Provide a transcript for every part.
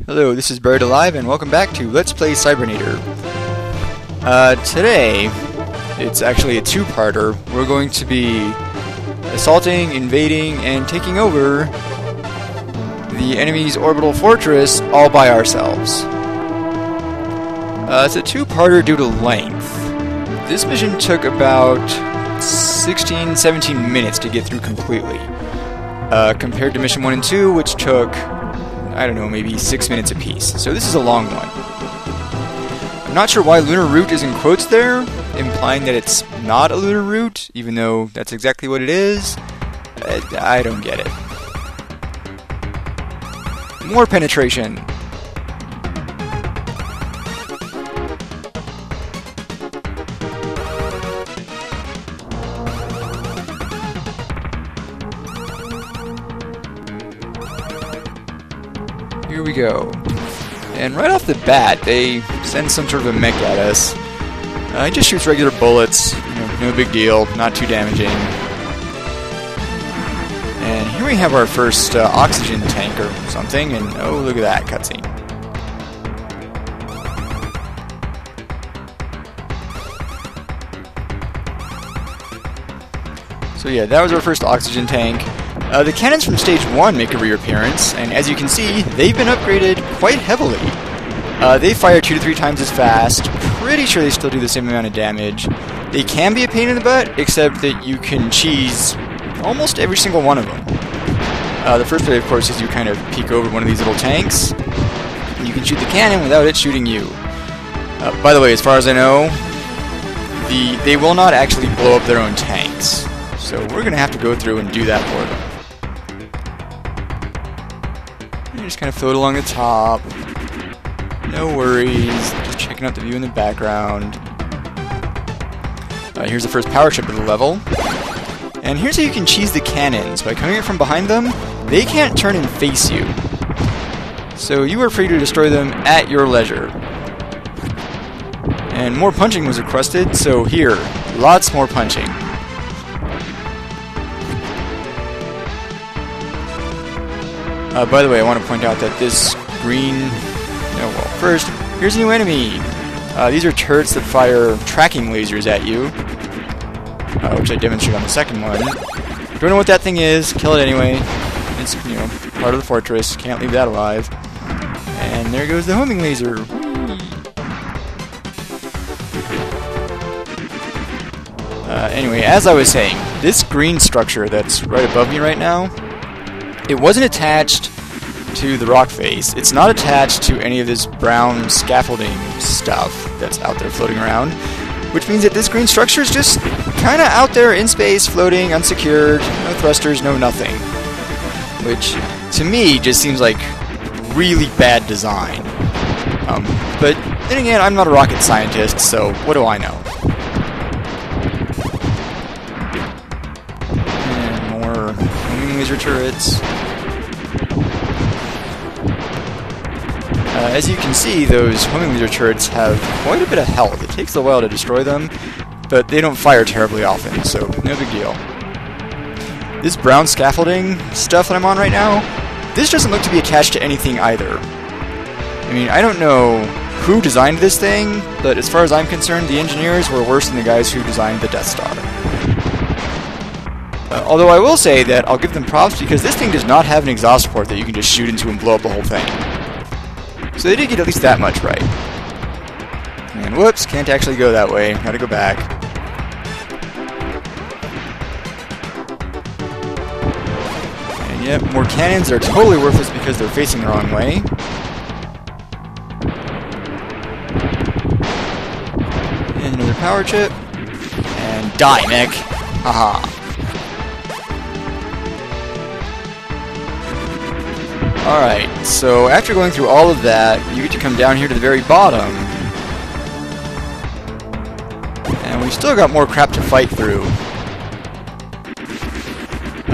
Hello, this is Buried Alive, and welcome back to Let's Play Cybernator. Today, it's actually a two-parter. We're going to be assaulting, invading, and taking over the enemy's orbital fortress all by ourselves. It's a two-parter due to length. This mission took about 16-17 minutes to get through completely, compared to Mission 1 and 2, which took, I don't know, maybe 6 minutes apiece. So this is a long one. I'm not sure why lunar route is in quotes there, implying that it's not a lunar route, even though that's exactly what it is. I don't get it. More penetration. Here we go. And right off the bat, they send some sort of a mech at us. It just shoots regular bullets, no big deal, not too damaging. And here we have our first oxygen tank or something, and oh, look at that cutscene. So yeah, that was our first oxygen tank. The cannons from Stage 1 make a reappearance, and as you can see, they've been upgraded quite heavily. They fire 2 to 3 times as fast. Pretty sure they still do the same amount of damage. They can be a pain in the butt, except that you can cheese almost every single one of them. The first way, of course, is you kind of peek over one of these little tanks. You can shoot the cannon without it shooting you. By the way, as far as I know, they will not actually blow up their own tanks. So we're going to have to go through and do that for them. You just kind of float along the top. No worries. Just checking out the view in the background. Here's the first power chip of the level. And here's how you can cheese the cannons. By coming in from behind them, they can't turn and face you. So you are free to destroy them at your leisure. And more punching was requested, so here, lots more punching. By the way, I want to point out that this green... Oh, well, first, here's a new enemy. These are turrets that fire tracking lasers at you, which I demonstrated on the second one. Don't know what that thing is, kill it anyway. It's, part of the fortress, can't leave that alive. And there goes the homing laser. Anyway, as I was saying, this green structure that's right above me right now, it wasn't attached to the rock face. It's not attached to any of this brown scaffolding stuff that's out there floating around, which means that this green structure is just kind of out there in space, floating, unsecured, no thrusters, no nothing. Which, to me, just seems like really bad design. But then again, I'm not a rocket scientist, so what do I know? And more homing laser turrets. As you can see, those homing laser turrets have quite a bit of health. It takes a while to destroy them, but they don't fire terribly often, so no big deal. This brown scaffolding stuff that I'm on right now, this doesn't look to be attached to anything either. I mean, I don't know who designed this thing, but as far as I'm concerned, the engineers were worse than the guys who designed the Death Star. Although I will say that I'll give them props because this thing does not have an exhaust port that you can just shoot into and blow up the whole thing. So they did get at least that much right. And whoops, can't actually go that way. Gotta go back. And yep, more cannons are totally worthless because they're facing the wrong way. And another power chip. And die, mech. Haha. Alright, so after going through all of that, you get to come down here to the very bottom. And we've still got more crap to fight through.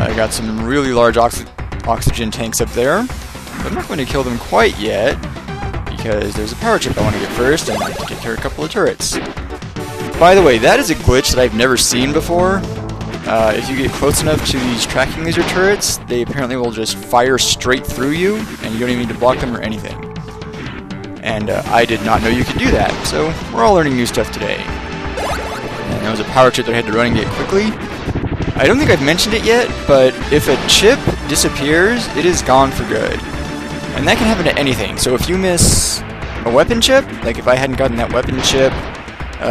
I got some really large oxygen tanks up there, but I'm not going to kill them quite yet, because there's a power chip I want to get first, and I have to take care of a couple of turrets. By the way, that is a glitch that I've never seen before. If you get close enough to these tracking laser turrets, they apparently will just fire straight through you, and you don't even need to block them or anything. And I did not know you could do that, so we're all learning new stuff today. And there was a power chip that I had to run and get quickly. I don't think I've mentioned it yet, but if a chip disappears, it is gone for good. And that can happen to anything, so if you miss a weapon chip, like if I hadn't gotten that weapon chip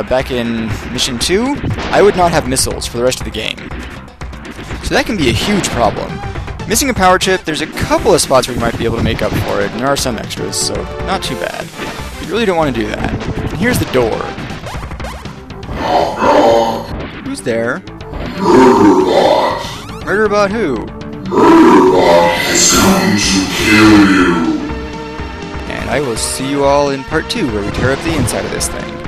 back in Mission 2, I would not have missiles for the rest of the game. So that can be a huge problem. Missing a power chip, there's a couple of spots where you might be able to make up for it, and there are some extras, so not too bad. But you really don't want to do that. And here's the door. Who's there? Murderbot! Murderbot who? Murderbot has come to kill you! And I will see you all in part 2, where we tear up the inside of this thing.